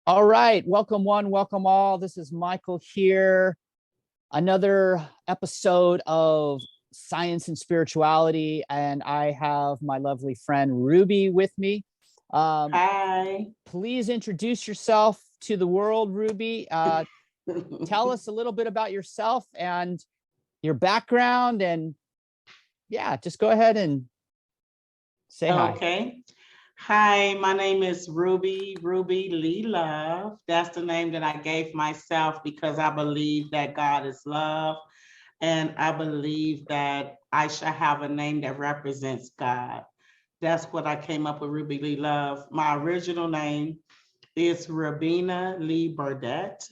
All right, welcome one, welcome all. This is Michael here. Another episode of Science and Spirituality, and I have my lovely friend Ruby with me. Hi. Please introduce yourself to the world, Ruby. Tell us a little bit about yourself and your background, and yeah, just go ahead and say hi. Okay. Hi, my name is Ruby Lee Love. That's the name that I gave myself because I believe that God is love. And I believe that I should have a name that represents God. That's what I came up with, Ruby Lee Love. My original name is Rabina Lee Burdette.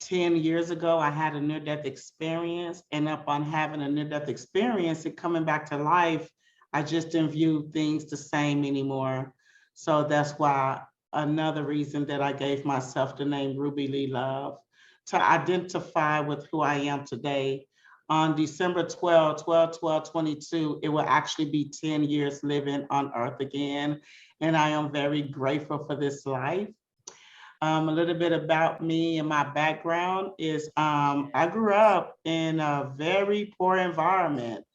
10 years ago, I had a near death experience, and upon having a near death experience and coming back to life, I just didn't view things the same anymore. So that's why another reason that I gave myself the name Ruby Lee Love to identify with who I am today. On December 12, 22, it will actually be 10 years living on earth again. And I am very grateful for this life. A little bit about me and my background is I grew up in a very poor environment.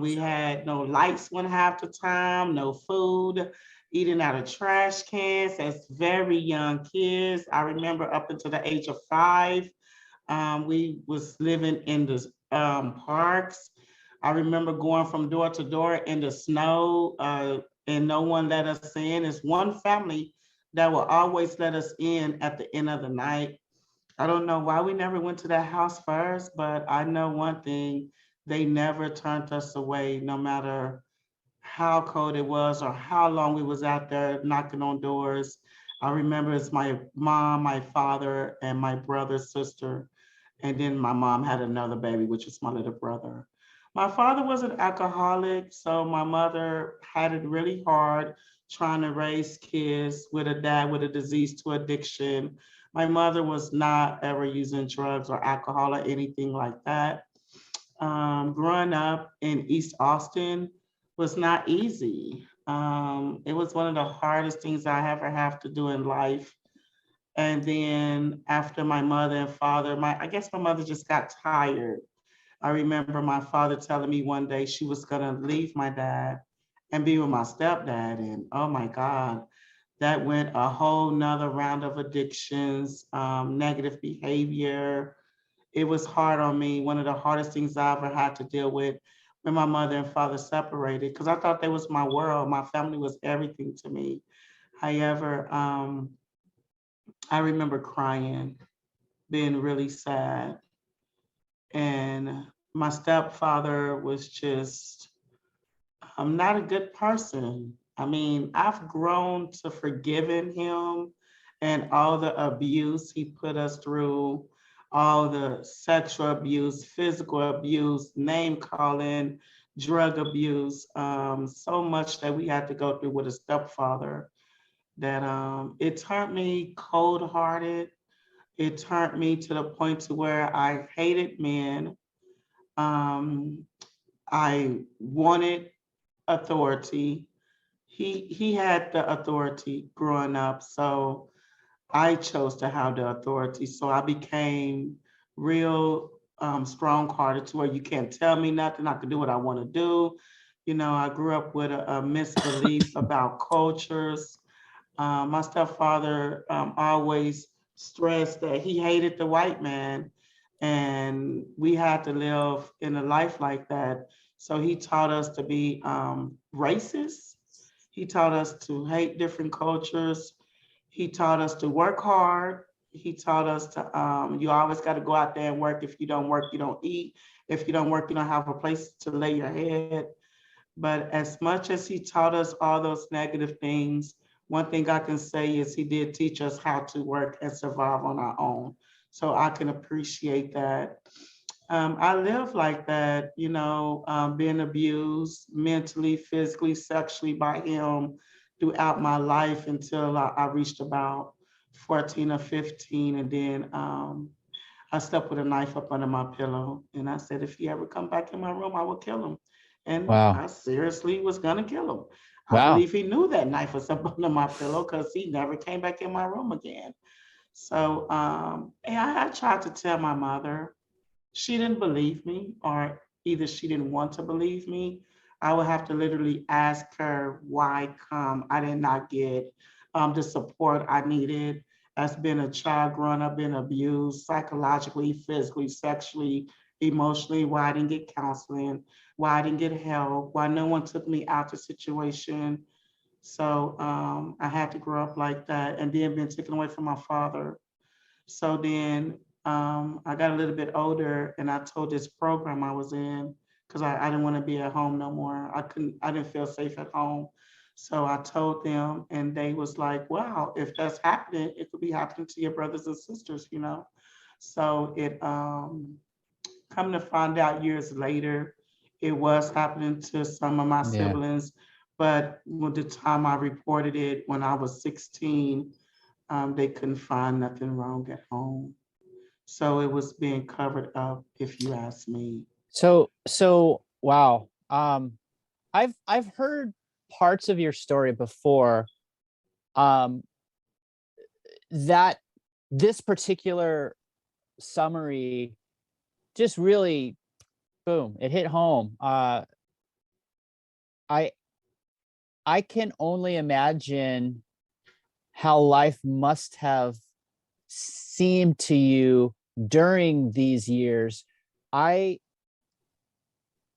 We had no lights one half the time, no food, eating out of trash cans as very young kids. I remember up until the age of 5, we was living in the parks. I remember going from door to door in the snow, and no one let us in. It's one family that will always let us in at the end of the night. I don't know why we never went to that house first, but I know one thing, they never turned us away, no matter how cold it was or how long we was out there knocking on doors. I remember it's my mom, my father, and my brother's sister. And then my mom had another baby, which is my little brother. My father was an alcoholic, so my mother had it really hard trying to raise kids with a dad with a disease to addiction. My mother was not ever using drugs or alcohol or anything like that. Growing up in East Austin was not easy. It was one of the hardest things I ever have to do in life. And then after my mother and father, I guess my mother just got tired. I remember my father telling me one day she was gonna leave my dad and be with my stepdad. And oh my God, that went a whole nother round of addictions, negative behavior. It was hard on me. One of the hardest things I ever had to deal with when my mother and father separated, because I thought they was my world. My family was everything to me. However, I remember crying, being really sad. And my stepfather was just not a good person. I mean, I've grown to forgiving him and all the abuse he put us through, all the sexual abuse, physical abuse, name calling, drug abuse, so much that we had to go through with a stepfather that it turned me cold hearted. It turned me to the point to where I hated men. Um, I wanted authority. He had the authority growing up, so I chose to have the authority. So I became real strong-hearted to where you can't tell me nothing. I can do what I want to do. You know, I grew up with a misbelief about cultures. My stepfather always stressed that he hated the white man, and we had to live in a life like that. So he taught us to be racist. He taught us to hate different cultures. He taught us to work hard. He taught us to, you always got to go out there and work. If you don't work, you don't eat. If you don't work, you don't have a place to lay your head. But as much as he taught us all those negative things, one thing I can say is he did teach us how to work and survive on our own. So I can appreciate that. I lived like that, you know, being abused mentally, physically, sexually by him throughout my life until I reached about 14 or 15. And then I slept with a knife up under my pillow. And I said, if he ever come back in my room, I will kill him. And Wow. I seriously was gonna kill him. I Wow. believe he knew that knife was up under my pillow because he never came back in my room again. So I tried to tell my mother. She didn't believe me, or either she didn't want to believe me. I would have to literally ask her why come I did not get the support I needed as being a child growing up, being abused psychologically, physically, sexually, emotionally, why I didn't get counseling, why I didn't get help, why no one took me out the situation. So I had to grow up like that and then being taken away from my father. So then I got a little bit older and I told this program I was in, because I didn't want to be at home no more. I didn't feel safe at home. So I told them and they was like, wow, if that's happening, it could be happening to your brothers and sisters, you know? So it come to find out years later, it was happening to some of my Yeah. siblings. But with the time I reported it when I was 16, they couldn't find nothing wrong at home. So it was being covered up, if you ask me. So wow. I've heard parts of your story before. Um, that this particular summary just really, boom, it hit home. I I can only imagine how life must have seemed to you during these years. I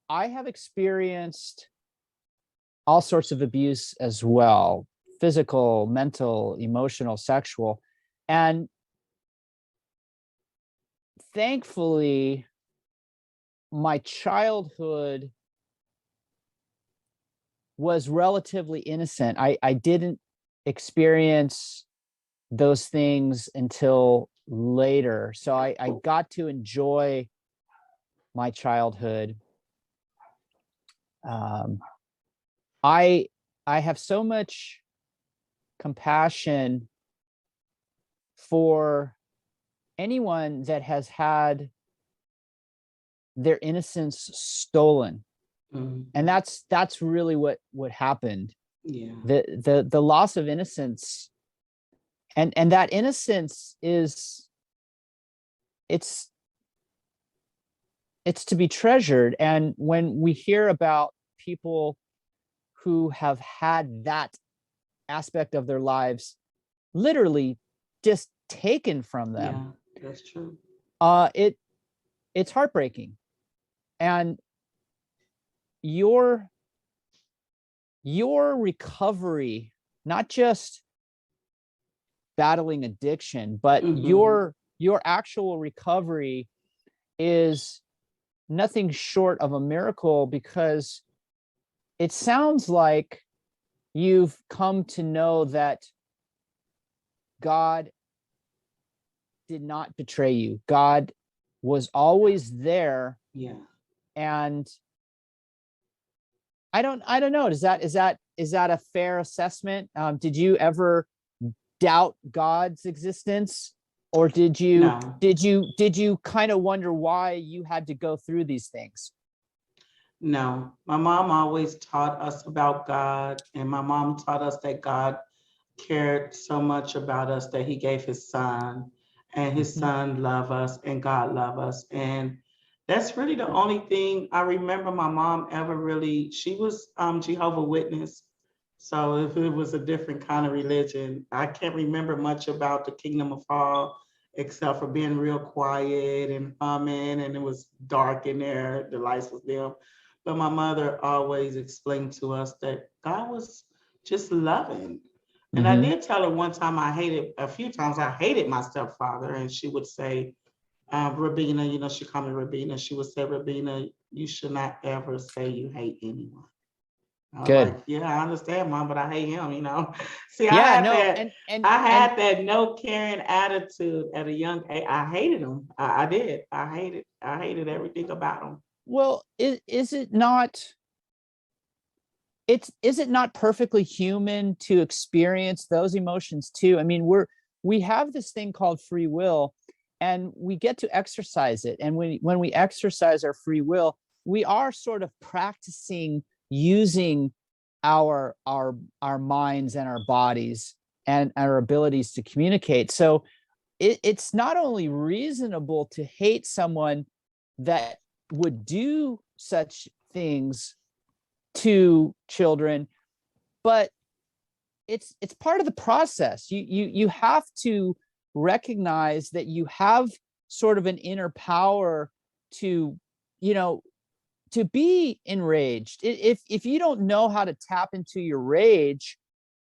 I have experienced all sorts of abuse as well, physical, mental, emotional, sexual. And thankfully, my childhood was relatively innocent. I didn't experience those things until later. So I got to enjoy my childhood. Um, I I have so much compassion for anyone that has had their innocence stolen. And Mhm. that's really what happened. Yeah, The loss of innocence, and that innocence is, it's it's to be treasured. And when we hear about people who have had that aspect of their lives literally just taken from them, yeah, that's true. it it's heartbreaking. And your your recovery, not just battling addiction, but Mhm. your actual recovery is nothing short of a miracle, because it sounds like you've come to know that God did not betray you. God was always there. Yeah. And I don't know. Is that a fair assessment? Did you ever doubt God's existence, or did you No, did you did you kind of wonder why you had to go through these things? no. My mom always taught us about God, and my mom taught us that God cared so much about us that he gave his son, and his Mhm. son loved us, and God loved us. And that's really the only thing I remember my mom ever really, she was Jehovah Witness. So if it was a different kind of religion, I can't remember much about the Kingdom of Fall except for being real quiet and humming, and it was dark in there, the lights was dim. But my mother always explained to us that God was just loving. And I Mhm. did tell her one time a few times I hated my stepfather, and she would say, Rabina, you know, she called me Rabina. She would say, Rabina, you should not ever say you hate anyone. I was Good. like, yeah, I understand, mom, but I hate him, you know. See, Yeah, no, and I and had that no caring attitude at a young age. I hated him. I did. I hated everything about him. well, is it not, it's is it not perfectly human to experience those emotions too? I mean, we have this thing called free will, and we get to exercise it. And when we exercise our free will, we are sort of practicing using our minds and our bodies and our abilities to communicate. So it's not only reasonable to hate someone that would do such things to children, but it's part of the process. You have to recognize that you have sort of an inner power to, to be enraged. If you don't know how to tap into your rage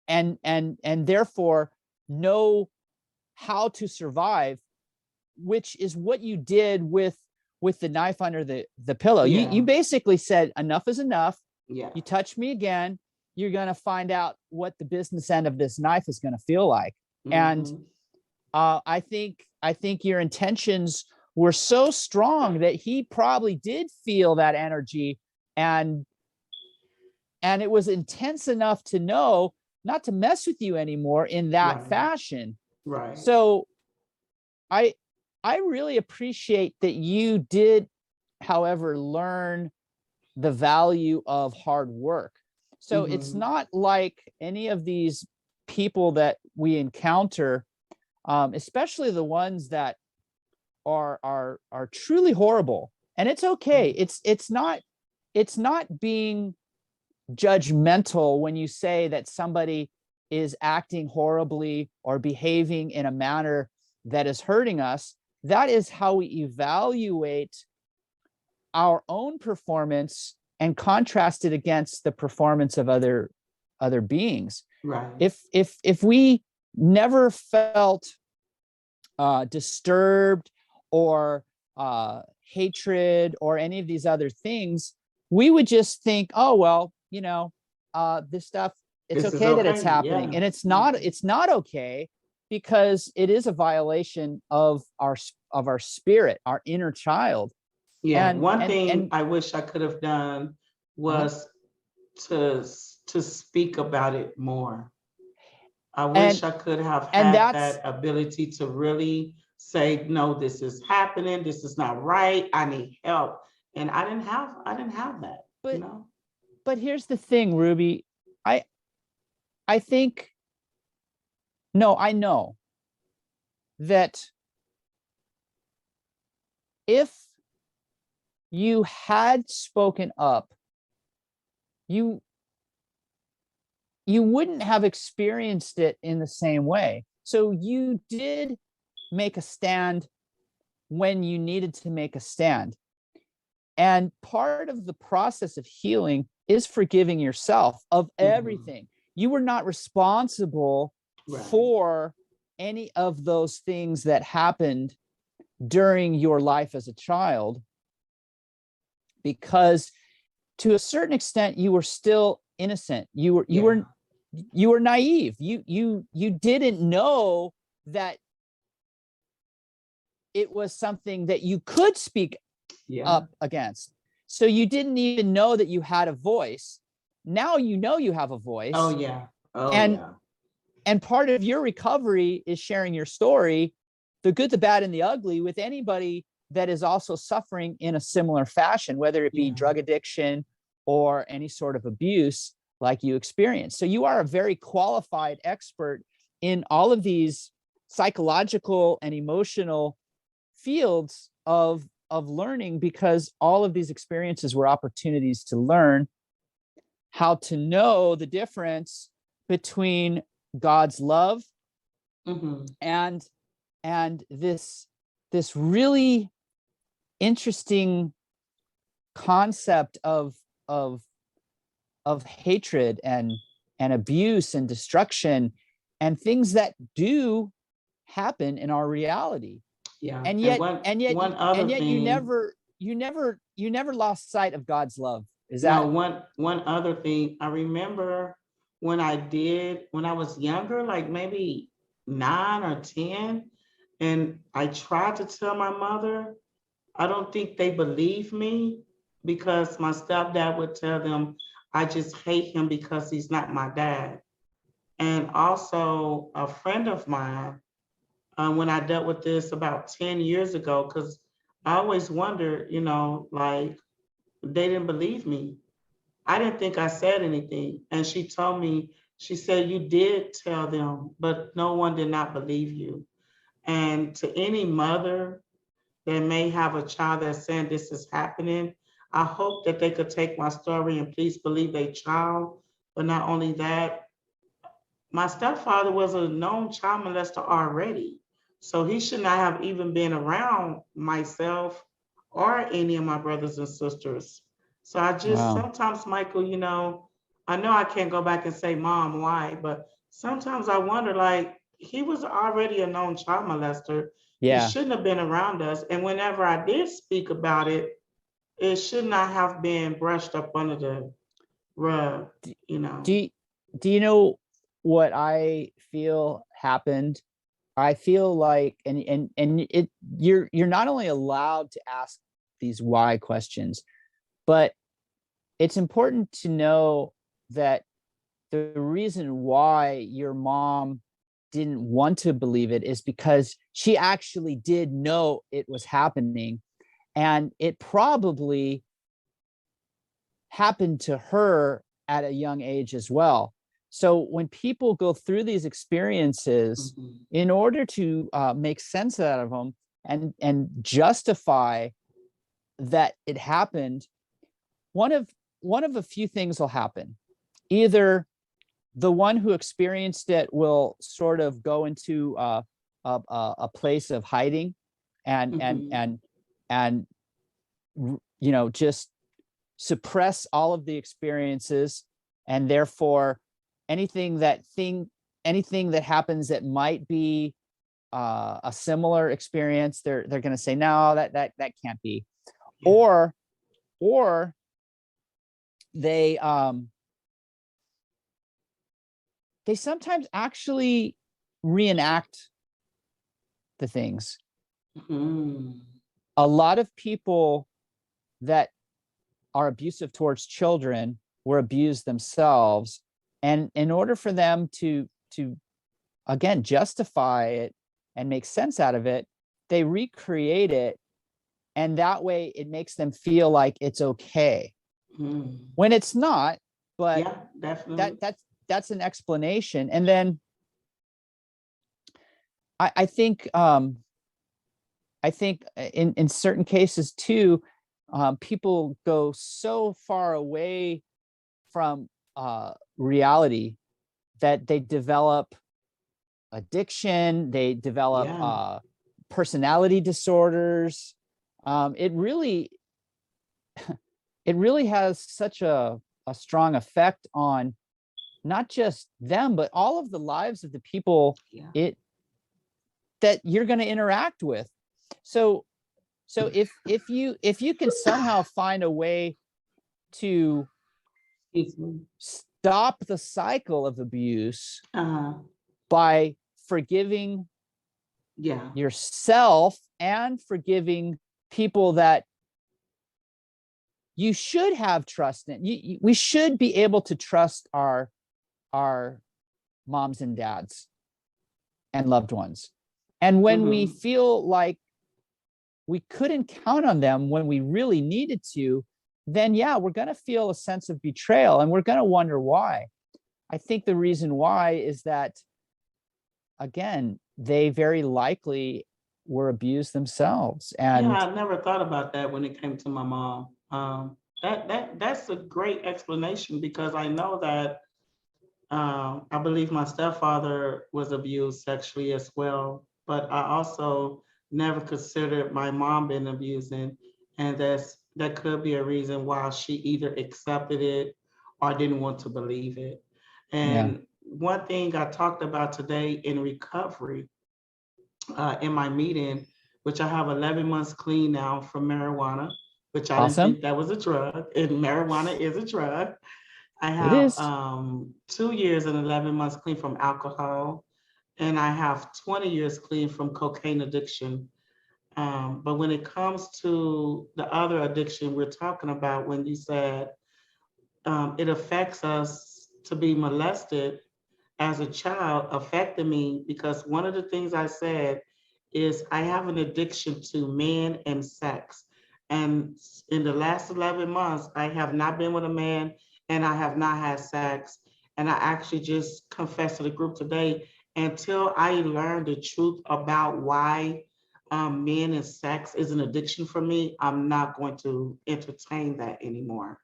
and therefore know how to survive, which is what you did with the knife under the pillow. Yeah. You basically said enough is enough. Yeah. You touch me again, you're going to find out what the business end of this knife is going to feel like. And I think your intentions were so strong that he probably did feel that energy, and it was intense enough to know not to mess with you anymore in that Right. fashion. Right. So I really appreciate that you did, however, learn the value of hard work. So it's not like any of these people that we encounter, especially the ones that are truly horrible. And it's okay. It's not being judgmental when you say that somebody is acting horribly or behaving in a manner that is hurting us. That is how we evaluate our own performance and contrast it against the performance of other beings. Right. If we never felt disturbed or hatred or any of these other things, we would just think, oh well, this stuff, it's This is okay that it's okay, happening. yeah. And it's not okay, because it is a violation of our spirit, our inner child. Yeah. And One thing I wish I could have done was to speak about it more. I wish I could have had that ability to really say, no, this is happening, this is not right, I need help. And I didn't have that, But here's the thing, Ruby. I think, no, I know that if you had spoken up, you wouldn't have experienced it in the same way. So you did make a stand when you needed to make a stand. And part of the process of healing is forgiving yourself of everything. You were not responsible for any of those things that happened during your life as a child, because to a certain extent you were still innocent. You were naive. You didn't know that it was something that you could speak up against. So you didn't even know that you had a voice. Now you know you have a voice. Oh yeah. And part of your recovery is sharing your story, the good, the bad, and the ugly, with anybody that is also suffering in a similar fashion, whether it be drug addiction or any sort of abuse like you experience. So you are a very qualified expert in all of these psychological and emotional fields of learning, because all of these experiences were opportunities to learn how to know the difference between God's love and this really interesting concept of hatred and abuse and destruction and things that do happen in our reality. Yeah. And yet you never lost sight of God's love. Is that one other thing? I remember when I was younger, like maybe 9 or 10, and I tried to tell my mother. I don't think they believed me, because my stepdad would tell them, I just hate him because he's not my dad. And also a friend of mine, when I dealt with this about 10 years ago, because I always wondered, like, they didn't believe me. I didn't think I said anything. And she told me, she said, you did tell them, but no one did not believe you. And to any mother that may have a child that's saying this is happening, I hope that they could take my story and please believe their child. But not only that, my stepfather was a known child molester already. So he should not have even been around myself or any of my brothers and sisters. So I just Wow. sometimes, Michael, I know I can't go back and say, Mom, why? But sometimes I wonder, like, he was already a known child molester. He Yeah. shouldn't have been around us. And whenever I did speak about it, it should not have been brushed up under the rug, D- you Do know. you, do you know what I feel happened? I feel like, and it, you're not only allowed to ask these why questions, but it's important to know that the reason why your mom didn't want to believe it is because she actually did know it was happening, and it probably happened to her at a young age as well. So when people go through these experiences, Mhm. in order to make sense out of them and justify that it happened, one of one of a few things will happen. Either the one who experienced it will sort of go into a place of hiding and and Mhm. and and just suppress all of the experiences, and therefore anything that thing anything that happens that might be a similar experience, they're going to say no, that can't be. Yeah. Or they they sometimes actually reenact the things. Mhm. A lot of people that are abusive towards children were abused themselves, and in order for them to again justify it and make sense out of it, they recreate it, and that way it makes them feel like it's okay Mhm. when it's not. But Yeah, that definitely. that's that's an explanation. And then I think in certain cases too, people go so far away from reality that they develop addiction, they develop Yeah. personality disorders. It really has such a strong effect on not just them, but all of the lives of the people Yeah. it that you're going to interact with. So if you can somehow find a way to Excuse me. stop the cycle of abuse Uh-huh. by forgiving Yeah. yourself and forgiving people that you should have trust in. We should be able to trust our moms and dads and loved ones. And when we Mhm. feel like we couldn't count on them when we really needed to, then yeah, we're going to feel a sense of betrayal and we're going to wonder why. I think the reason why is that, again, they very likely were abused themselves. Yeah, And I never thought about that when it came to my mom. That's a great explanation because I know that I believe my stepfather was abused sexually as well, but I also never considered my mom being abusing, and that could be a reason why she either accepted it or didn't want to believe it. yeah, And one thing I talked about today in recovery, in my meeting, which I have 11 months clean now from marijuana, which I didn't awesome. think that was a drug, and marijuana is a drug. I It have is. 2 years and 11 months clean from alcohol, and I have 20 years clean from cocaine addiction. But when it comes to the other addiction we're talking about, when you said it affects us to be molested as a child, affected me because one of the things I said is I have an addiction to men and sex. And in the last 11 months, I have not been with a man and I have not had sex. And I actually just confessed to the group today, until I learned the truth about why men and sex is an addiction for me, I'm not going to entertain that anymore.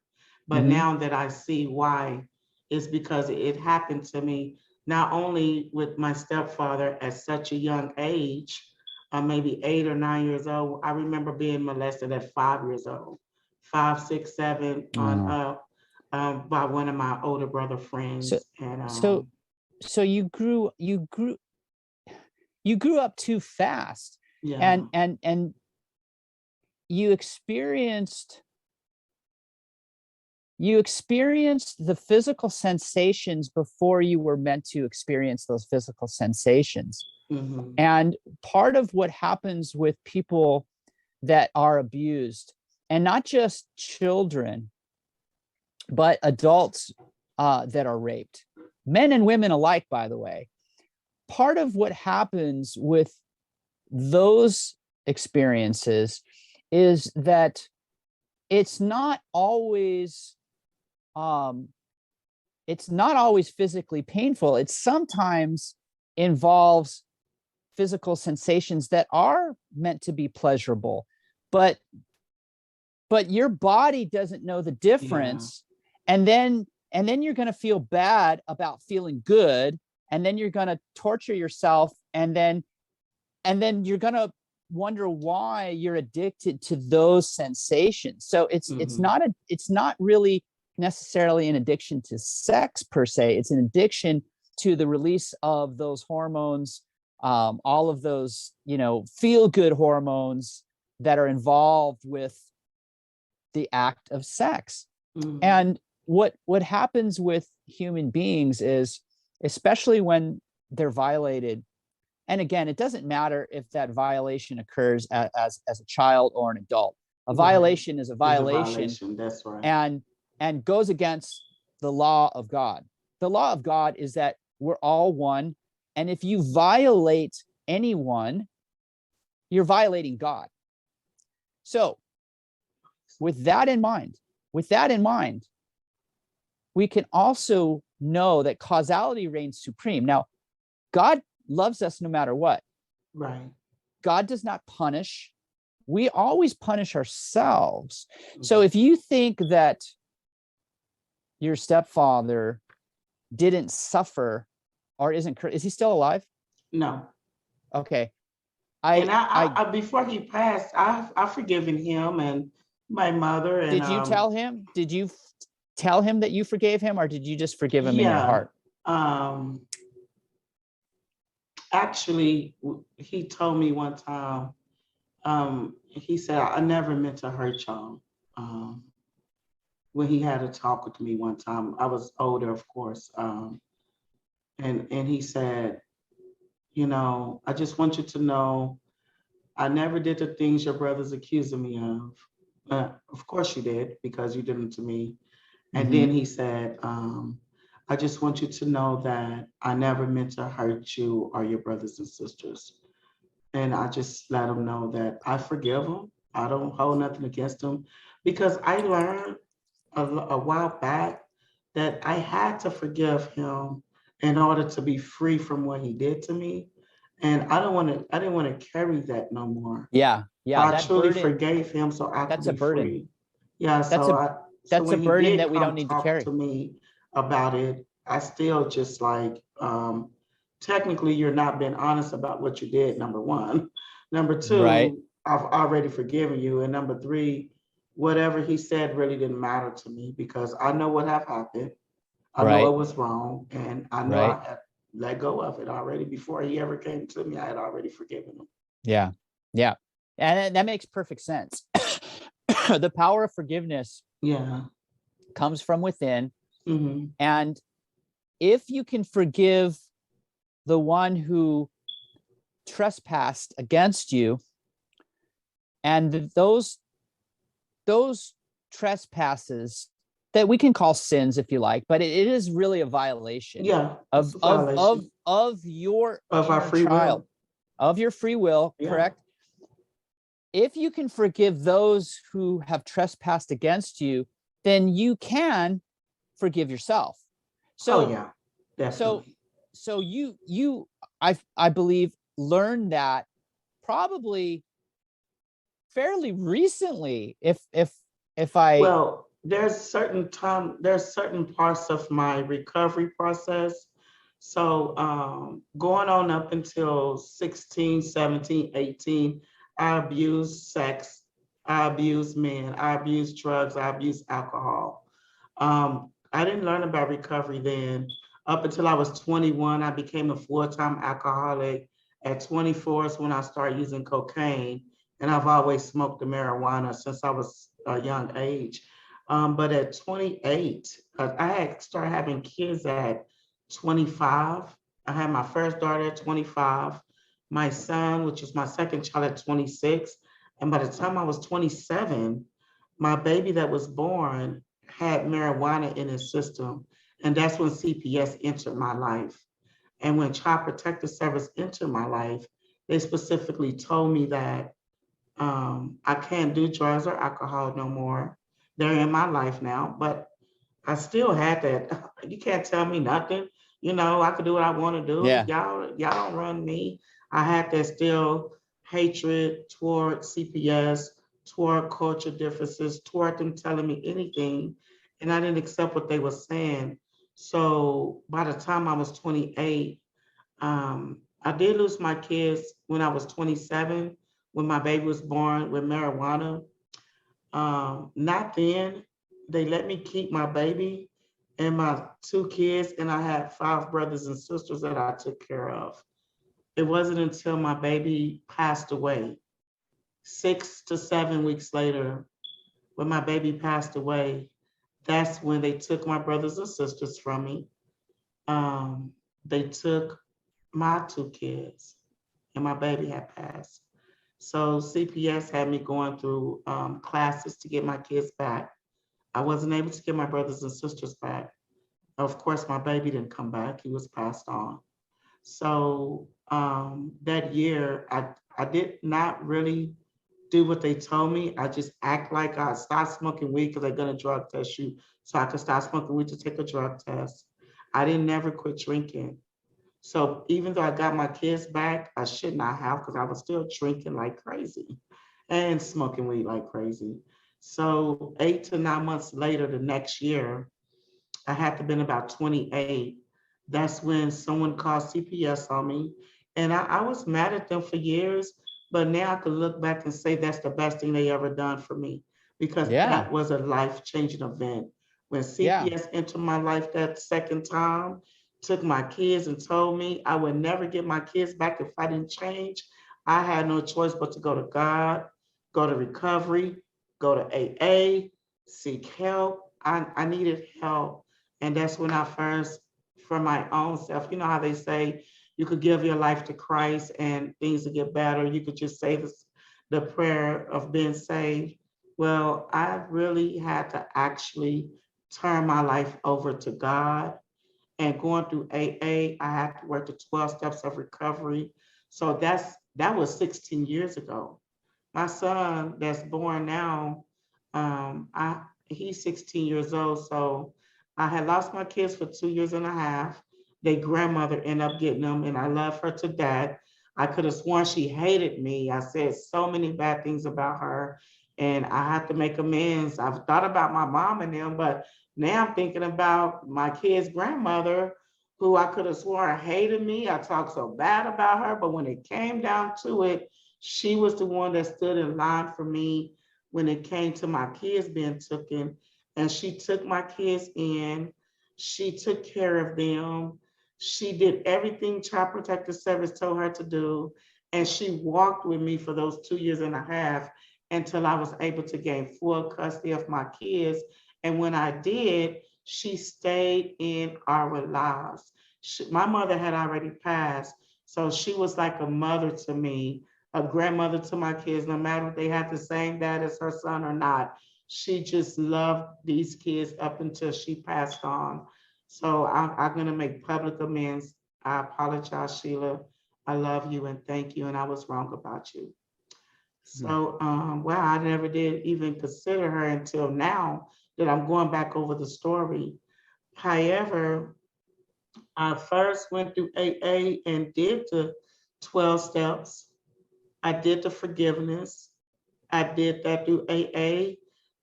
But Mhm. now that I see why, it's because it happened to me, not only with my stepfather at such a young age, maybe 8 or 9 years old. I remember being molested at 5 years old, 5, 6, 7 on Oh. up, by one of my older brother So, friends. And so, so you grew up too fast, yeah, and you experienced you experienced the physical sensations before you were meant to experience those physical sensations. hmm, And part of what happens with people that are abused, and not just children, but adults that are raped, men and women alike, by the way, part of what happens with those experiences is that it's not always um, it's not always physically painful. It sometimes involves physical sensations that are meant to be pleasurable, but your body doesn't know the yeah, difference. And then you're going to feel bad about feeling good, and then you're going to torture yourself, and then you're going to wonder why you're addicted to those sensations. So hmm, it's not really necessarily an addiction to sex per se. It's an addiction to the release of those hormones, all of those, feel good hormones that are involved with the act of sex. hmm, And what happens with human beings is, especially when they're violated, and again, it doesn't matter if that violation occurs as a child or an adult. A right. violation is a Is a violation, violation. That's right. and goes against the law of God. The law of God is that we're all one, and if you violate anyone, you're violating God. So, with that in mind, we can also know that causality reigns supreme. Now, God loves us no matter what. Right. God does not punish. We always punish ourselves. So Mhm. if you think that your stepfather didn't suffer or is he still alive? No. Okay. And I before he passed, I've forgiven him and my mother, and Did you tell him? Did you tell him that you forgave him, or did you just forgive him in your yeah. heart? Um, Actually, he told me one time. He said, "I never meant to hurt y'all." Um, when he had a talk with me one time, I was older, of course. And he said, "I just want you to know, I never did the things your brother's accusing me of. Of course you did, because you did them to me." And Mm-hmm. then he said, "I just want you to know that I never meant to hurt you or your brothers and sisters." And I just let him know that I forgive him. I don't hold nothing against him, because I learned a while back that I had to forgive him in order to be free from what he did to me. And I didn't want to carry that no more. Yeah, So yeah. I That truly burden, forgave him so I could that's a be burden. free. Yeah, That's a so that's a when he burden did that we don't come need to talk to carry. me about it, I still just like, technically you're not being honest about what you did, number one. Number Right, two, I've already forgiven you. And number three, whatever he said really didn't matter to me, because I know what have happened. I know right, it was wrong, and I know right. I had let go of it already. Before he ever came to me, I had already forgiven him. Yeah, yeah. And that makes perfect sense. The power of forgiveness Yeah. comes from within. Hmm. And if you can forgive the one who trespassed against you, and those trespasses that we can call sins if you like, but it is really a violation Yeah, of it's a of of violation of your of our inner free child, will. of your free will, Yeah. correct? If you can forgive those who have trespassed against you, then you can forgive yourself. Oh, So, yeah, so, definitely. so I believe learned that probably fairly recently, if I, Well, there's certain parts of my recovery process. So going on up until 16, 17, 18, I abused sex, I abused men, I abused drugs, I abused alcohol. I didn't learn about recovery then. Up until I was 21, I became a full-time alcoholic. At 24 is when I started using cocaine, and I've always smoked the marijuana since I was a young age. But at 28, I had started having kids at 25. I had my first daughter at 25, my son, which was my second child, at 26. And by the time I was 27, my baby that was born had marijuana in his system. And that's when CPS entered my life. And when Child Protective Service entered my life, they specifically told me that I can't do drugs or alcohol no more. They're in my life now, but I still had that. You can't tell me nothing. You know, I could do what I want to do. yeah, Y'all don't run me. I had that still hatred toward CPS, toward culture differences, toward them telling me anything, and I didn't accept what they were saying. So by the time I was 28, I did lose my kids when I was 27, when my baby was born with marijuana. Not then. They let me keep my baby and my two kids, and I had five brothers and sisters that I took care of. It wasn't until my baby passed away, 6 to 7 weeks later, when my baby passed away, that's when they took my brothers and sisters from me. Um, they took my two kids, and my baby had passed. So CPS had me going through classes to get my kids back. I wasn't able to get my brothers and sisters back. Of course, my baby didn't come back. He was passed on. So that year, I did not really do what they told me. I just act like I stopped smoking weed because they're gonna drug test you. So I could stop smoking weed to take a drug test. I didn't never quit drinking. So even though I got my kids back, I should not have because I was still drinking like crazy and smoking weed like crazy. So 8 to 9 months later, the next year, I had to been about 28. That's when someone called CPS on me. And I was mad at them for years, but now I can look back and say that's the best thing they ever done for me because yeah, that was a life-changing event. When yeah, CPS entered my life that second time, took my kids and told me I would never get my kids back if I didn't change, I had no choice but to go to God, go to recovery, go to AA, seek help. I needed help. And that's when I first, for my own self, you know how they say you could give your life to Christ and things will get better. You could just say this, the prayer of being saved. Well, I really had to actually turn my life over to God. And going through AA, I had to work the 12 steps of recovery. So that was 16 years ago. My son that's born now, he's 16 years old. So I had lost my kids for 2 years and a half. Their grandmother ended up getting them, and I love her to death. I could have sworn she hated me. I said so many bad things about her, and I have to make amends. I've thought about my mom and them, but now I'm thinking about my kid's grandmother, who I could have sworn hated me. I talked so bad about her, but when it came down to it, she was the one that stood in line for me when it came to my kids being taken. And she took my kids in. She took care of them. She did everything Child Protective Service told her to do. And she walked with me for those 2 years and a half until I was able to gain full custody of my kids. And when I did, she stayed in our lives. My mother had already passed, so she was like a mother to me, a grandmother to my kids, no matter if they had the same dad as her son or not. She just loved these kids up until she passed on. So I'm going to make public amends. I apologize, Sheila. I love you and thank you. And I was wrong about you. hmm, So, well, I never did even consider her until now that I'm going back over the story. However, I first went through AA and did the 12 steps. I did the forgiveness. I did that through AA.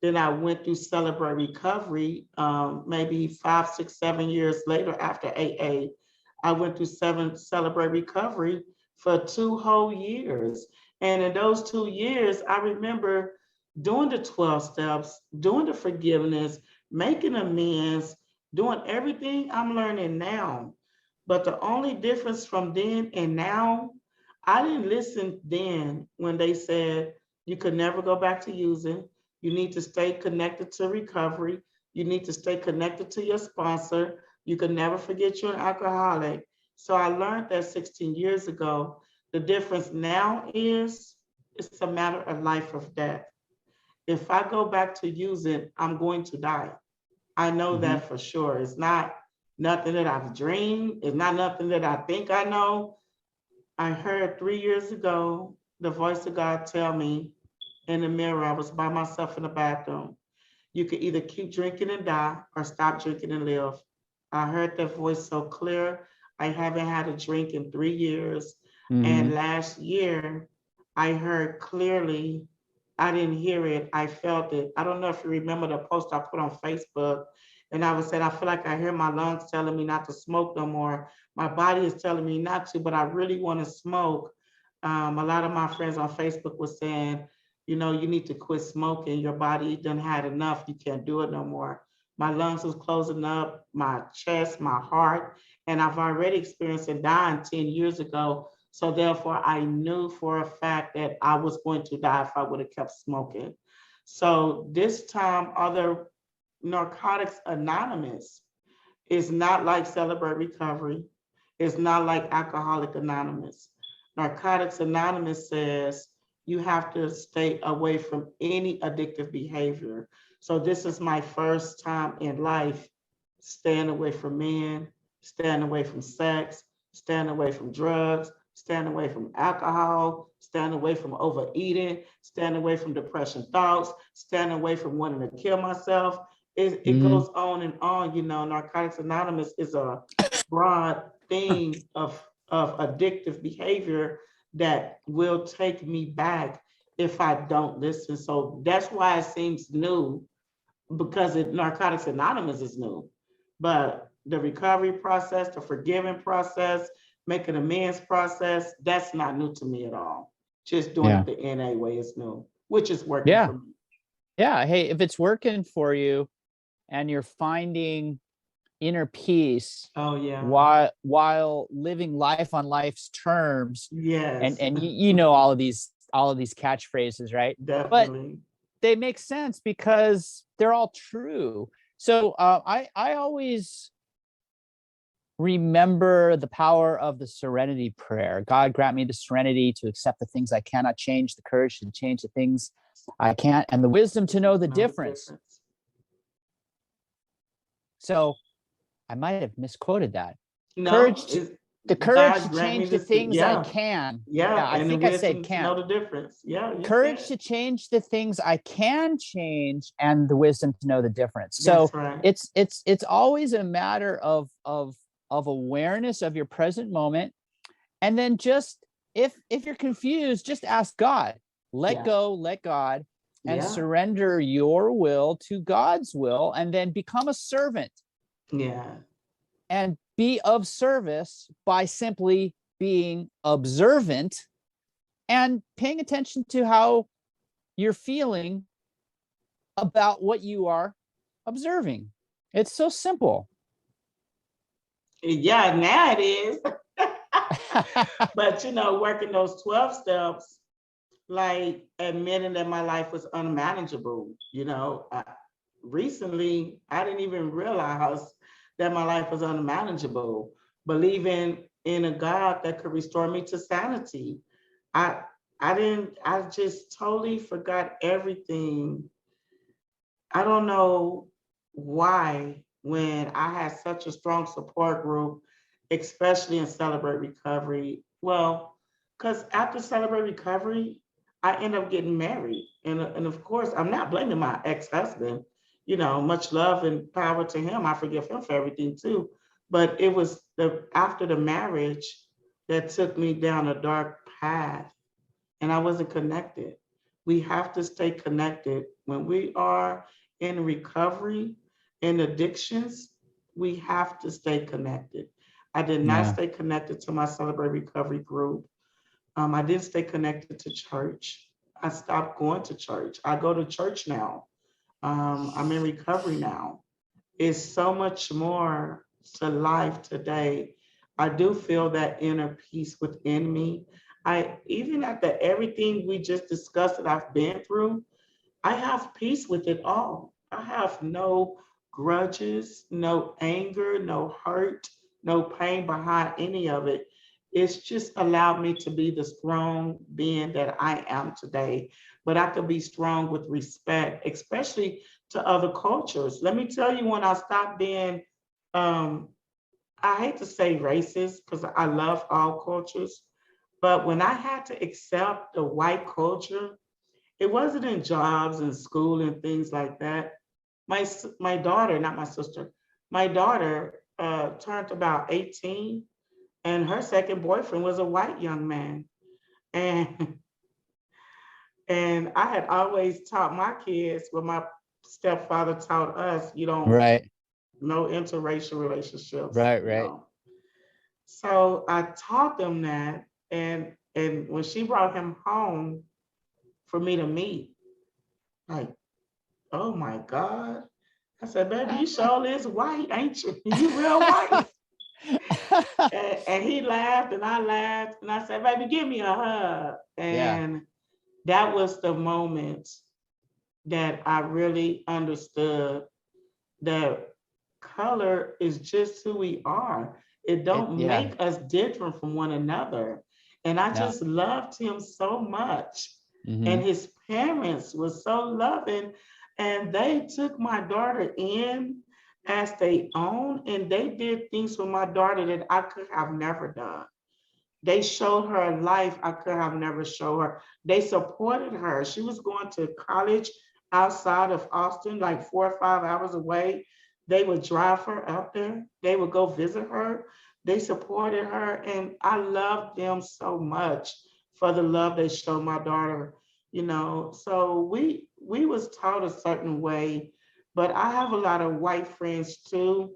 Then I went through Celebrate Recovery, maybe 5, 6, 7 years later after AA. I went through Celebrate Recovery for 2 whole years. And in those 2 years, I remember doing the 12 steps, doing the forgiveness, making amends, doing everything I'm learning now. But the only difference from then and now, I didn't listen then when they said you could never go back to using. You need to stay connected to recovery. You need to stay connected to your sponsor. You can never forget you're an alcoholic. So I learned that 16 years ago. The difference now is it's a matter of life or death. If I go back to using, I'm going to die. I know that for sure. It's not nothing that I've dreamed. It's not nothing that I think I know. I heard 3 years ago the voice of God tell me in the mirror. I was by myself in the bathroom. You can either keep drinking and die or stop drinking and live. I heard that voice so clear. I haven't had a drink in 3 years. And last year, I heard clearly. I didn't hear it. I felt it. I don't know if you remember the post I put on Facebook. And I was saying, I feel like I hear my lungs telling me not to smoke no more. My body is telling me not to, but I really want to smoke. A lot of my friends on Facebook were saying, you know, you need to quit smoking. Your body done had enough. You can't do it no more. My lungs was closing up, my chest, my heart, and I've already experienced it dying 10 years ago. So therefore, I knew for a fact that I was going to die if I would have kept smoking. So this time, other Narcotics Anonymous is not like Celebrate Recovery. It's not like Alcoholic Anonymous. Narcotics Anonymous says you have to stay away from any addictive behavior. So this is my first time in life staying away from men, staying away from sex, staying away from drugs, staying away from alcohol, staying away from overeating, staying away from depression thoughts, staying away from wanting to kill myself. It goes on and on. You know, Narcotics Anonymous is a broad thing of addictive behavior that will take me back if I don't listen. So that's why it seems new, because Narcotics Anonymous is new. But the recovery process, the forgiving process, making amends process, that's not new to me at all. Just doing it the NA way is new, which is working for me. Yeah. Hey, if it's working for you and you're finding inner peace while living life on life's terms, and you know all of these catchphrases, right? Definitely. But they make sense because they're all true. So I always remember the power of the serenity prayer. God grant me the serenity to accept the things I cannot change, the courage to change the things I can't, and the wisdom to know the difference. So I might have misquoted that. The courage to change the things I can. I think I said can. Know the difference. Courage to change the things I can change, and the wisdom to know the difference. So it's always a matter of awareness of your present moment. And then just if you're confused, just ask God. Let go, let God, and surrender your will to God's will, and then become a servant. And be of service by simply being observant and paying attention to how you're feeling about what you are observing. It's so simple. Yeah, now it is. But, you know, working those 12 steps, like admitting that my life was unmanageable. You know, recently, I didn't even realize that my life was unmanageable. Believing in a God that could restore me to sanity. I just totally forgot everything. I don't know why, when I had such a strong support group, especially in Celebrate Recovery. Well, because after Celebrate Recovery, I ended up getting married. And of course, I'm not blaming my ex-husband. much love and power to him. I forgive him for everything too. But it was after the marriage that took me down a dark path, and I wasn't connected. We have to stay connected. When we are in recovery and addictions, we have to stay connected. I did not Yeah. stay connected to my Celebrate Recovery group. I didn't stay connected to church. I stopped going to church. I go to church now. I'm in recovery now. It's so much more to life today. I do feel that inner peace within me. I even after everything we just discussed that I've been through, I have peace with it all. I have no grudges, no anger, no hurt, no pain behind any of it. It's just allowed me to be the strong being that I am today. But I could be strong with respect, especially to other cultures. Let me tell you, when I stopped being, um, I hate to say racist because I love all cultures, but when I had to accept the white culture, it wasn't in jobs and school and things like that. My daughter, not my sister, my daughter turned about 18, and her second boyfriend was a white young man. And and I had always taught my kids what my stepfather taught us, Right. no interracial relationships, Right. So I taught them that, and when she brought him home for me to meet, like, oh my God. I said, baby, you sure is white, ain't you? You real white. And he laughed and I laughed. And I said, baby, give me a hug. Yeah. And that was the moment that I really understood that color is just who we are. It don't Yeah. make us different from one another. And I No. just loved him so much. And Hmm. his parents were so loving, and they took my daughter in as they own, and they did things for my daughter that I could have never done. They showed her a life I could have never showed her. They supported her. She was going to college outside of Austin, like 4 or 5 hours away. They would drive her out there. They would go visit her. They supported her, and I loved them so much for the love they showed my daughter. So we was taught a certain way, but I have a lot of white friends too,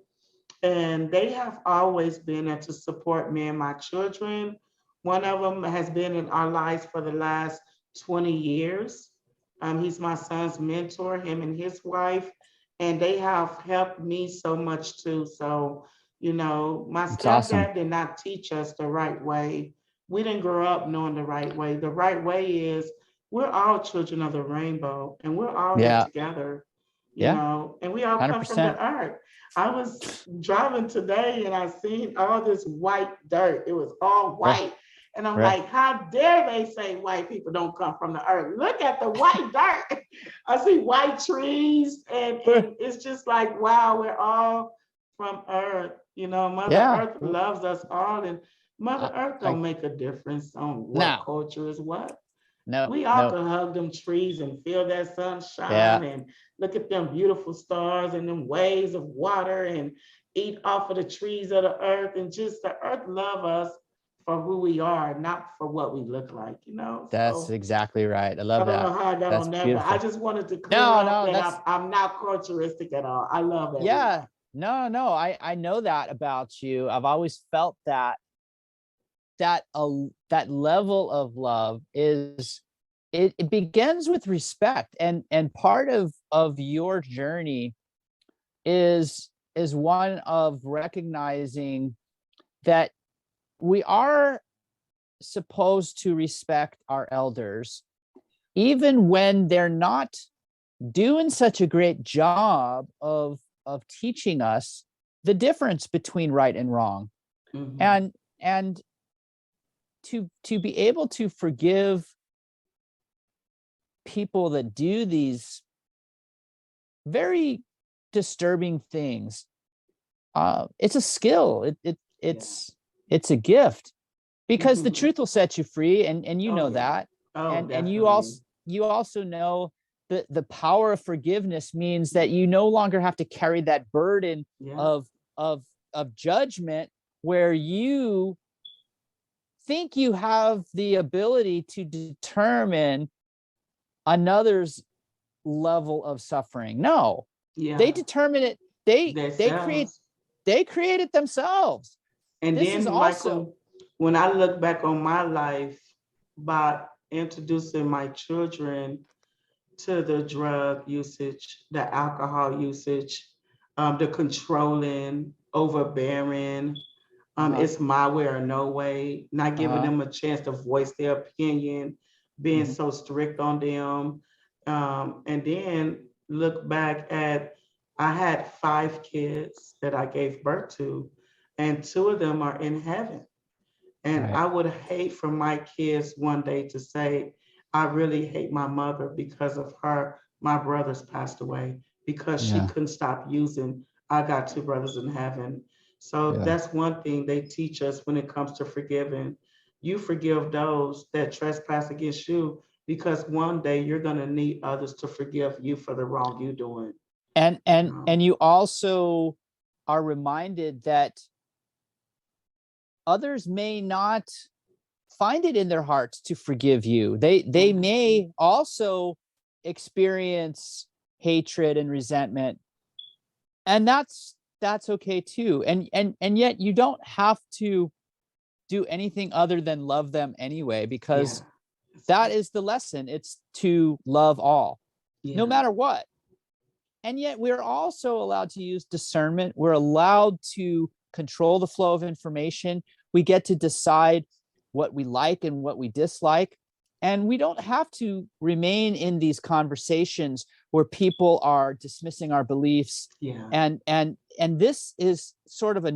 and they have always been there to support me and my children. One of them has been in our lives for the last 20 years. He's my son's mentor, him and his wife, and they have helped me so much too. So, my It's awesome. stepdad did not teach us the right way. We didn't grow up knowing the right way. The right way is we're all children of the rainbow and we're all here Yeah. together, Yeah. and we all come from the 100%. earth. I was driving today and I seen all this white dirt. It was all Right. white. And I'm Right. like, how dare they say white people don't come from the earth? Look at the white dirt. I see white trees, and it's just like, wow, we're all from earth. Mother Yeah. Earth loves us all, and Mother I, Earth I don't make a difference on what no, culture is what. no, We all no. could hug them trees and feel that Yeah. sunshine and look at them beautiful stars and them waves of water and eat off of the trees of the earth, and just the earth love us for who we are, not for what we look like. That's So exactly right. I I love don't know that. how I got That's on that, but I beautiful. just wanted to clear No, up no, that that's I'm not culturistic at all. I love yeah. everyone. No. I know that about you. I've always felt that level of love is it begins with respect, and part of your journey is one of recognizing that we are supposed to respect our elders even when they're not doing such a great job of teaching us the difference between right and wrong, Mhm. and to be able to forgive people that do these very disturbing things. It's a skill. Yeah. It's a gift, because the Mhm. truth will set you free, and you Oh know yeah. that, Oh, and you also definitely. you also know the power of forgiveness means that you no longer have to carry that burden Yeah. of judgment, where you think you have the ability to determine another's level of suffering. No, Yeah. they determine it. They Themselves. create it themselves. And This then, is also Michael, when I look back on my life by introducing my children to the drug usage, the alcohol usage, the controlling, overbearing, it's my way or no way, not giving them a chance to voice their opinion, being so strict on them. And then look back at, I had 5 kids that I gave birth to, and 2 of them are in heaven. And Right. I would hate for my kids one day to say, I really hate my mother because of her. My brothers passed away because she Yeah. couldn't stop using. I got 2 brothers in heaven. So Yeah. that's one thing they teach us when it comes to forgiving. You forgive those that trespass against you, because one day you're going to need others to forgive you for the wrong you're doing. And you also are reminded that others may not find it in their hearts to forgive you. They may also experience hatred and resentment, and that's okay too. And yet you don't have to do anything other than love them anyway, because that is the lesson. It's to love all, no matter what. And yet we're also allowed to use discernment. We're allowed to control the flow of information. We get to decide what we like and what we dislike. And we don't have to remain in these conversations where people are dismissing our beliefs. And this is sort of a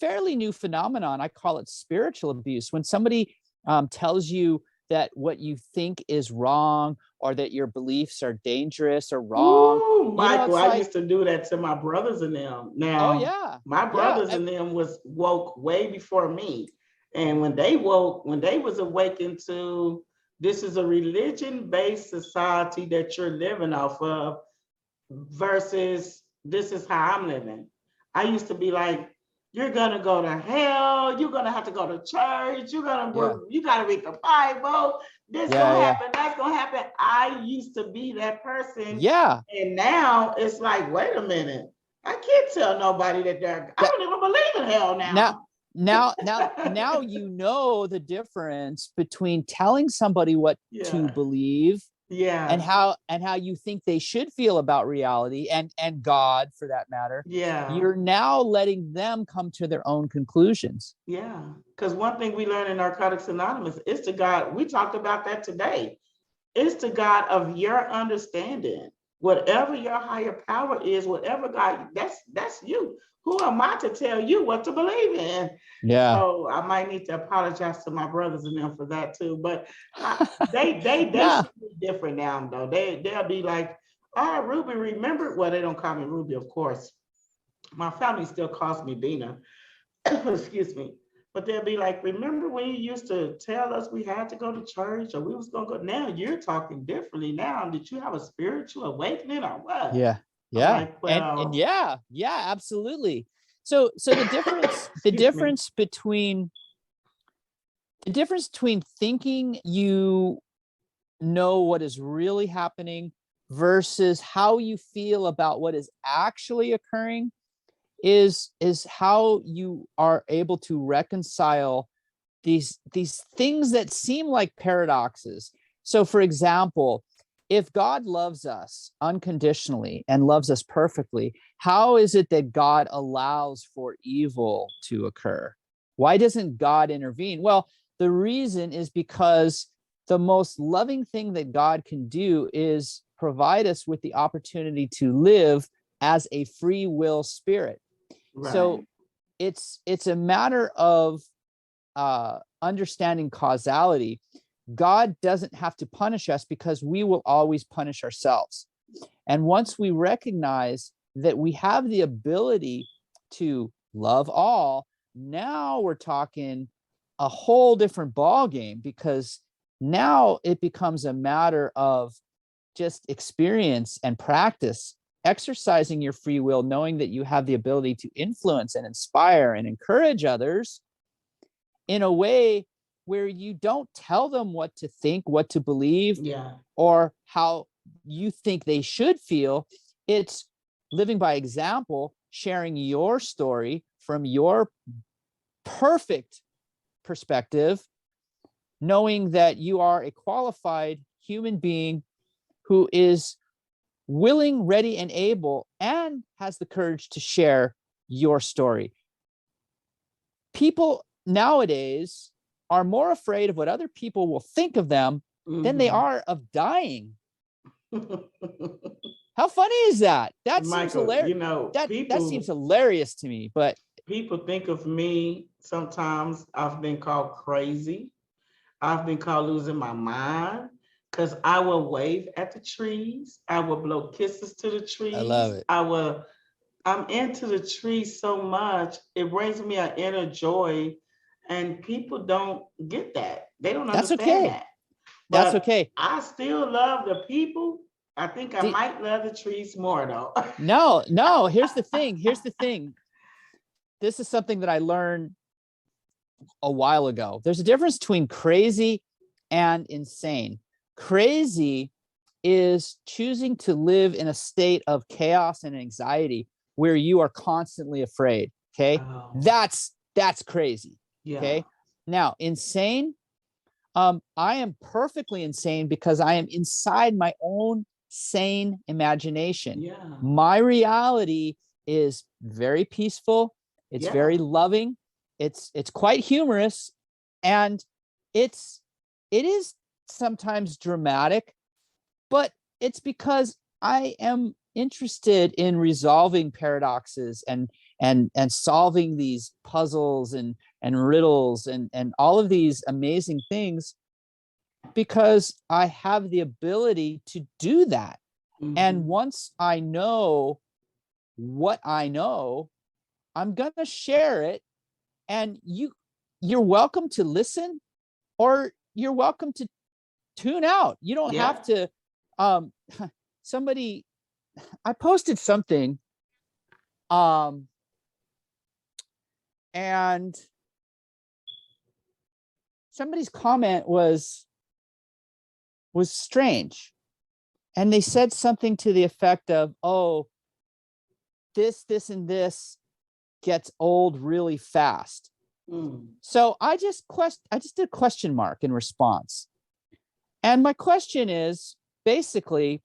fairly new phenomenon. I call it spiritual abuse. When somebody tells you that what you think is wrong, or that your beliefs are dangerous or wrong. Ooh, Michael, I used to do that to my brothers and them. Now, my brothers and them was woke way before me. And when they was awakened to, this is a religion-based society that you're living off of versus this is how I'm living. I used to be like, you're gonna go to hell, you're gonna have to go to church, you gotta read the Bible, this gonna happen, that's gonna happen. I used to be that person. And now it's like, wait a minute, I can't tell nobody that I don't even believe in hell now. Now you know the difference between telling somebody what to believe and how you think they should feel about reality and God, for that matter. You're now letting them come to their own conclusions. Because one thing we learned in Narcotics Anonymous is to God, we talked about that today, it's to God of your understanding. Whatever your higher power is, whatever God, that's you. Who am I to tell you what to believe in? So I might need to apologize to my brothers and them for that too. But they different now though. They'll be like, oh, Ruby, remember? Well, they don't call me Ruby, of course. My family still calls me Bina. Excuse me. But they'll be like, remember when you used to tell us we had to go to church or we was gonna go? Now you're talking differently. Now, did you have a spiritual awakening or what? Like, well, and absolutely. So the difference between thinking you know what is really happening versus how you feel about what is actually occurring is how you are able to reconcile these things that seem like paradoxes. So, for example, if God loves us unconditionally and loves us perfectly, how is it that God allows for evil to occur? Why doesn't God intervene? Well, the reason is because the most loving thing that God can do is provide us with the opportunity to live as a free will spirit. So it's a matter of understanding causality. God doesn't have to punish us because we will always punish ourselves. And once we recognize that we have the ability to love all, now we're talking a whole different ball game, because now it becomes a matter of just experience and practice exercising your free will, knowing that you have the ability to influence and inspire and encourage others in a way where you don't tell them what to think, what to believe, Yeah. or how you think they should feel. It's living by example, sharing your story from your perfect perspective, knowing that you are a qualified human being who is willing, ready, and able, and has the courage to share your story. People nowadays are more afraid of what other people will think of them than they are of dying. How funny is that? That seems Michael, hilarious. you know, That seems hilarious to me, but people think of me sometimes. I've been called crazy. I've been called losing my mind because I will wave at the trees. I will blow kisses to the trees. I love it. I'm into the trees so much. It brings me an inner joy, and people don't get that. They don't That's understand okay. that. That's But okay. I still love the people. I think I might love the trees more though. No, here's the thing. This is something that I learned a while ago. There's a difference between crazy and insane. Crazy is choosing to live in a state of chaos and anxiety where you are constantly afraid. Okay. Oh. That's crazy. Yeah. Okay. Now, insane. I am perfectly insane because I am inside my own sane imagination. Yeah. My reality is very peaceful. It's very loving. It's quite humorous, and it is sometimes dramatic, but it's because I am interested in resolving paradoxes and solving these puzzles and riddles and all of these amazing things, because I have the ability to do that. Mhm. And once I know what I know, I'm going to share it, and you're welcome to listen, or you're welcome to tune out. You don't have to somebody, I posted something and somebody's comment was strange, and they said something to the effect of, oh, this and this gets old really fast. So I just did a question mark in response, and my question is basically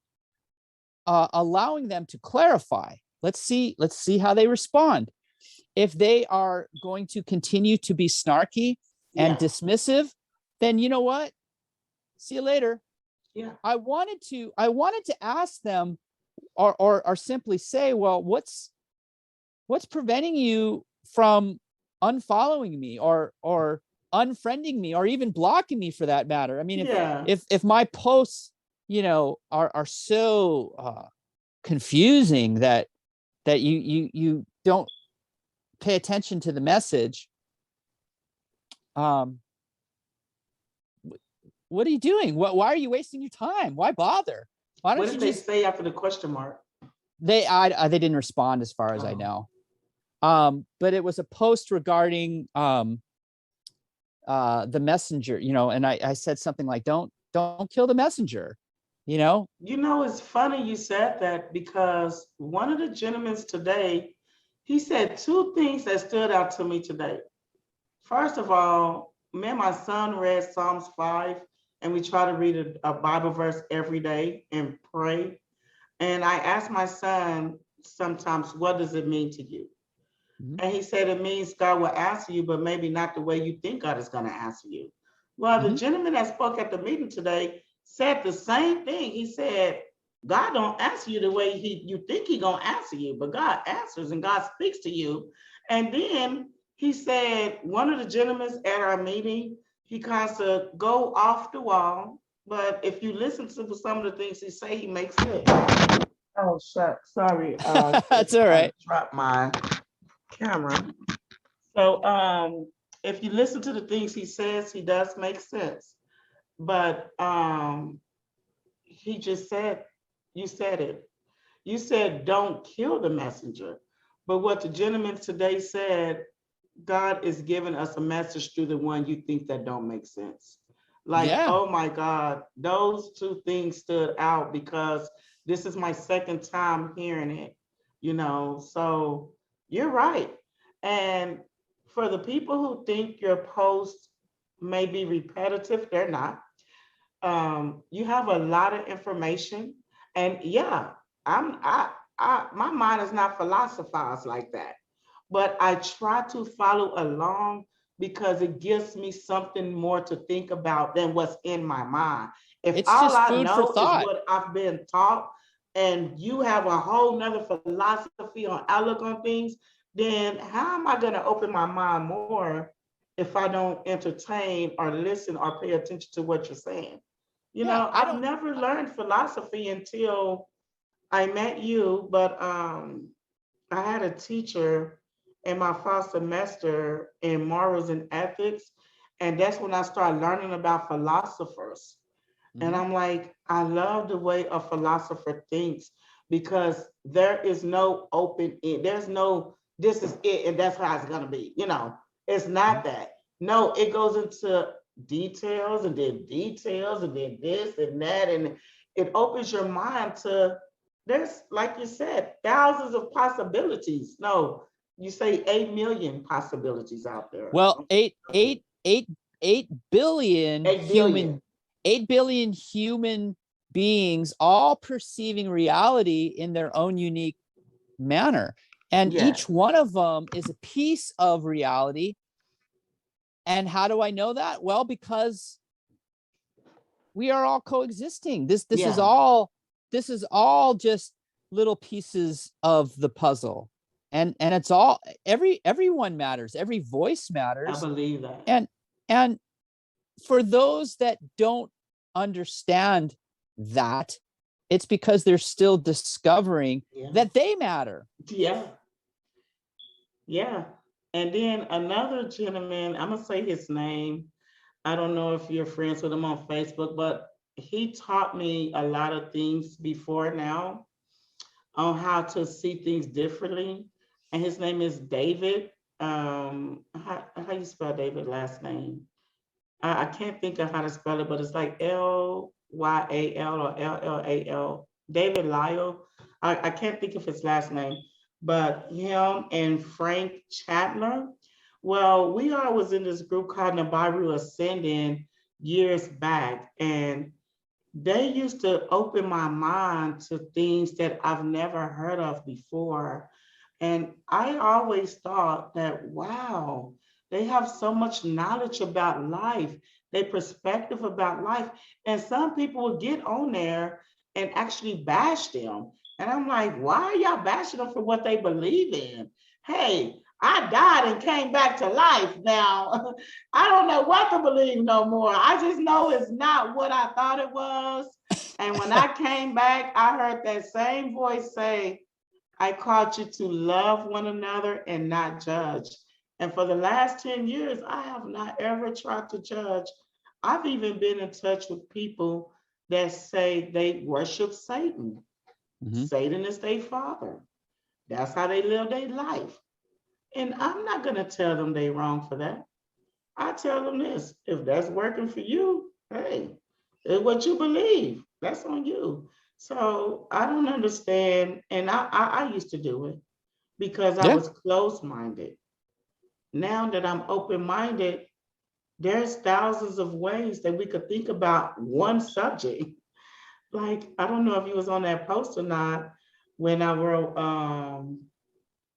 allowing them to clarify. Let's see how they respond. If they are going to continue to be snarky and dismissive, then you know what? See you later. Yeah. I wanted to ask them, or simply say, well, what's preventing you from unfollowing me or unfriending me, or even blocking me for that matter? I mean, if my posts, are so confusing that you don't pay attention to the message, what are you doing? Why are you wasting your time? Why bother? Why don't what did they say after the question mark? They didn't respond as far as I know. But it was a post regarding the messenger, and I said something like, don't kill the messenger, It's funny you said that, because one of the gentlemen today, he said two things that stood out to me today. First of all, me and my son read Psalms 5, and we try to read a Bible verse every day and pray. And I asked my son sometimes, what does it mean to you? Mm-hmm. And he said, it means God will answer you, but maybe not the way you think God is going to answer you. Well, the gentleman that spoke at the meeting today said the same thing. He said, God don't answer you the way you think he going to answer you, but God answers and God speaks to you. And then he said, one of the gentlemen at our meeting, he kind of go off the wall, but if you listen to some of the things he say, he makes it. Oh, sorry. That's all right. Drop my camera. So if you listen to the things he says, he does make sense. But he just said, you said it. You said, don't kill the messenger. But what the gentleman today said, God is giving us a message through the one you think that don't make sense. Like, Yeah. oh my God, those two things stood out because this is my second time hearing it, so you're right. And for the people who think your posts may be repetitive, they're not. You have a lot of information, and yeah, my mind is not philosophized like that, but I try to follow along because it gives me something more to think about than what's in my mind. If It's all just I food for know is thought. what I've been taught, and you have a whole nother philosophy on outlook on things, then how am I going to open my mind more if I don't entertain or listen or pay attention to what you're saying? Yeah, I I've don't. never learned philosophy until I met you, but I had a teacher in my fall semester in morals and ethics, and that's when I started learning about philosophers. And Mhm. I'm like, I love the way a philosopher thinks because there is no open end. There's no, this is it and that's how it's going to be. It's not Mhm. that. No, it goes into details and then details and then this and that. And it opens your mind to, there's, like you said, thousands of possibilities. No, you say 8 million possibilities out there. Well, 8 billion. 8 billion human beings all perceiving reality in their own unique manner. And Yeah. each one of them is a piece of reality. And how do I know that? Well, because we are all coexisting. This is Yeah. all just little pieces of the puzzle. And it's all, everyone matters, every voice I matters. believe that. And for those that don't understand that, it's because they're still discovering Yeah. that they matter. Yeah. Yeah. And then another gentleman, I'm gonna say his name. I don't know if you're friends with him on Facebook, but he taught me a lot of things before now on how to see things differently. And his name is David. How you spell David last name? I can't think of how to spell it, but it's like Lyal or Llal. David Lyle. I can't think of his last name, but him and Frank Chandler. Well, we all was in this group called Nabaru Ascending years back, and they used to open my mind to things that I've never heard of before. And I always thought that, wow, they have so much knowledge about life, their perspective about life. And some people will get on there and actually bash them. And I'm like, why are y'all bashing them for what they believe in? Hey, I died and came back to life. Now, I don't know what to believe no more. I just know it's not what I thought it was. And when I came back, I heard that same voice say, I called you to love one another and not judge. And for the last 10 years, I have not ever tried to judge. I've even been in touch with people that say they worship Satan. Mhm. Satan is their father. That's how they live their life. And I'm not going to tell them they're wrong for that. I tell them this, if that's working for you, hey, it's what you believe. That's on you. So I don't understand. And I used to do it because I Yeah. was closed-minded. Now that I'm open-minded, there's thousands of ways that we could think about one subject. Like, I don't know if you was on that post or not when I wrote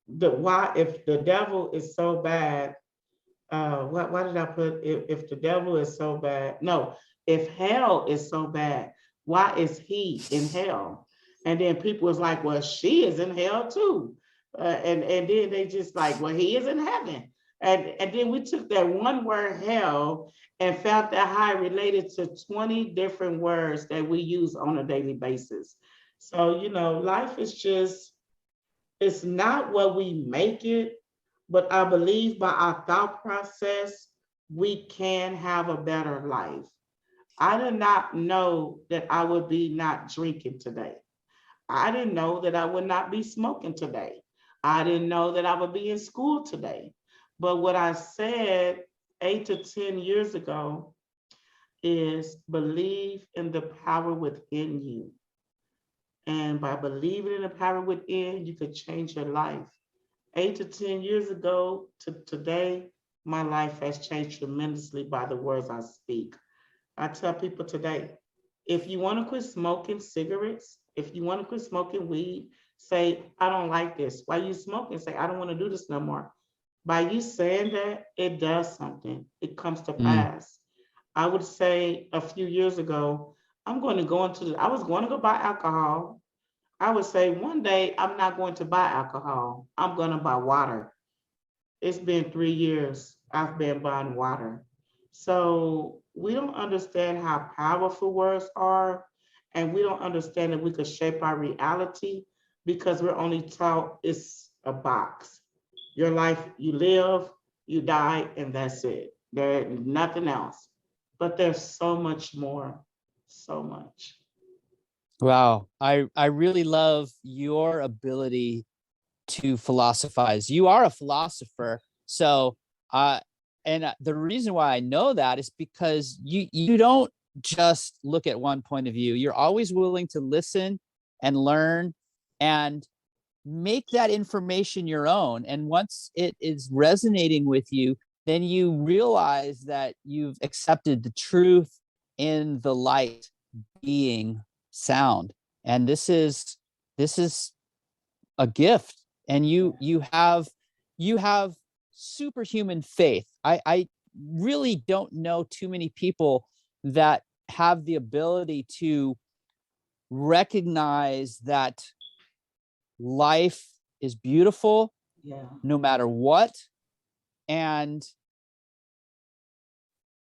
the why if the devil is so bad, why did I put if the devil is so bad? No, if hell is so bad, why is he in hell? And then people was like, well, she is in hell too. And then they just like, well, he is in heaven. And then we took that one word hell and found that how it related to 20 different words that we use on a daily basis. So, life is just, it's not what we make it, but I believe by our thought process, we can have a better life. I did not know that I would be not drinking today. I didn't know that I would not be smoking today. I didn't know that I would be in school today. But what I said 8 to 10 years ago is believe in the power within you. And by believing in the power within, you could change your life. 8 to 10 years ago to today, my life has changed tremendously by the words I speak. I tell people today, if you want to quit smoking cigarettes, if you want to quit smoking weed, say, I don't like this. Why you smoking? Say, I don't want to do this no more. By you saying that, it does something. It comes to Mm, pass. I would say a few years ago, I was going to go buy alcohol. I would say one day I'm not going to buy alcohol. I'm going to buy water. It's been 3 years I've been buying water. So we don't understand how powerful words are, and we don't understand that we could shape our reality because we're only taught it's a box. Your life, you live, you die, and that's it. There's nothing else. But there's so much more, so much. wow. I really love your ability to philosophize. You are a philosopher. So, the reason why I know that is because you don't just look at one point of view. You're always willing to listen and learn and make that information your own. And once it is resonating with you, then you realize that you've accepted the truth in the light being sound. And this is a gift. And you have superhuman faith. I really don't know too many people that have the ability to recognize that life is beautiful Yeah. no matter what, and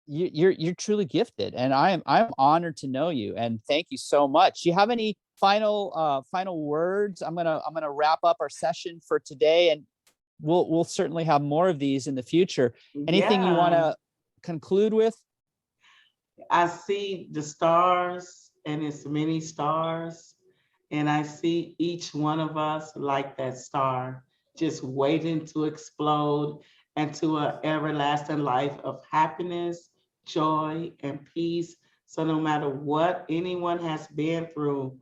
you're truly gifted, and I'm honored to know you, and thank you so much. Do you have any final words? I'm gonna wrap up our session for today, and we'll certainly have more of these in the future. Anything you want Yeah. to conclude with? I see the stars, and it's many stars, and I see each one of us like that star, just waiting to explode into an everlasting life of happiness, joy, and peace. So no matter what anyone has been through,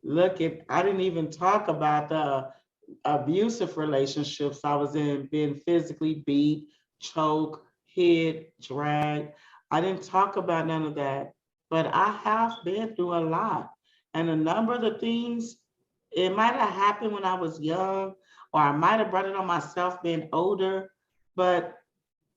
I didn't even talk about the abusive relationships I was in, being physically beat, choked, hit, dragged. I didn't talk about none of that, but I have been through a lot. And a number of the things, it might have happened when I was young, or I might have brought it on myself being older, but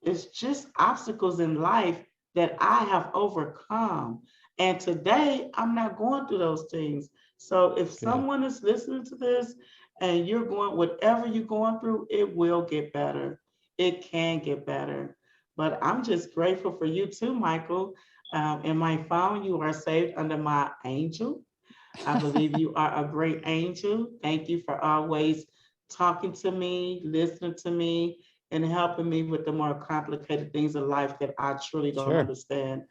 it's just obstacles in life that I have overcome. And today I'm not going through those things. So if Good. someone is listening to this and you're going, whatever you're going through, it will get better. It can get better. But I'm just grateful for you too, Michael. In my phone, you are saved under my angel. I believe you are a great angel. Thank you for always talking to me, listening to me, and helping me with the more complicated things of life that I truly don't Sure. understand.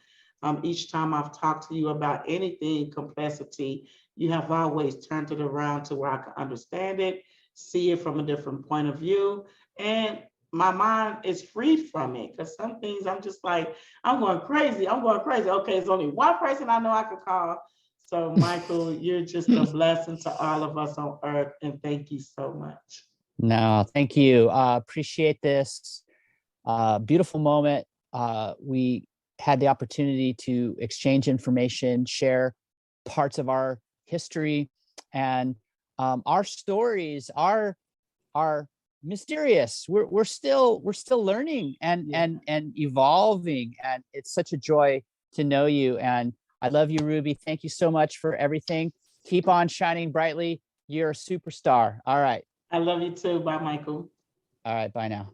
Each time I've talked to you about anything complexity, you have always turned it around to where I can understand it, see it from a different point of view, and my mind is freed from it. Because some things I'm just like, I'm going crazy. I'm going crazy. Okay, it's only one person I know I could call. So, Michael, you're just a blessing to all of us on earth, and thank you so much. No, thank you. Appreciate this beautiful moment. We had the opportunity to exchange information, share parts of our history, and our stories are mysterious. We're still learning and Yeah. and evolving, and it's such a joy to know you. And I love you, Ruby. Thank you so much for everything. Keep on shining brightly. You're a superstar. All right. I love you too. Bye, Michael. All right. Bye now.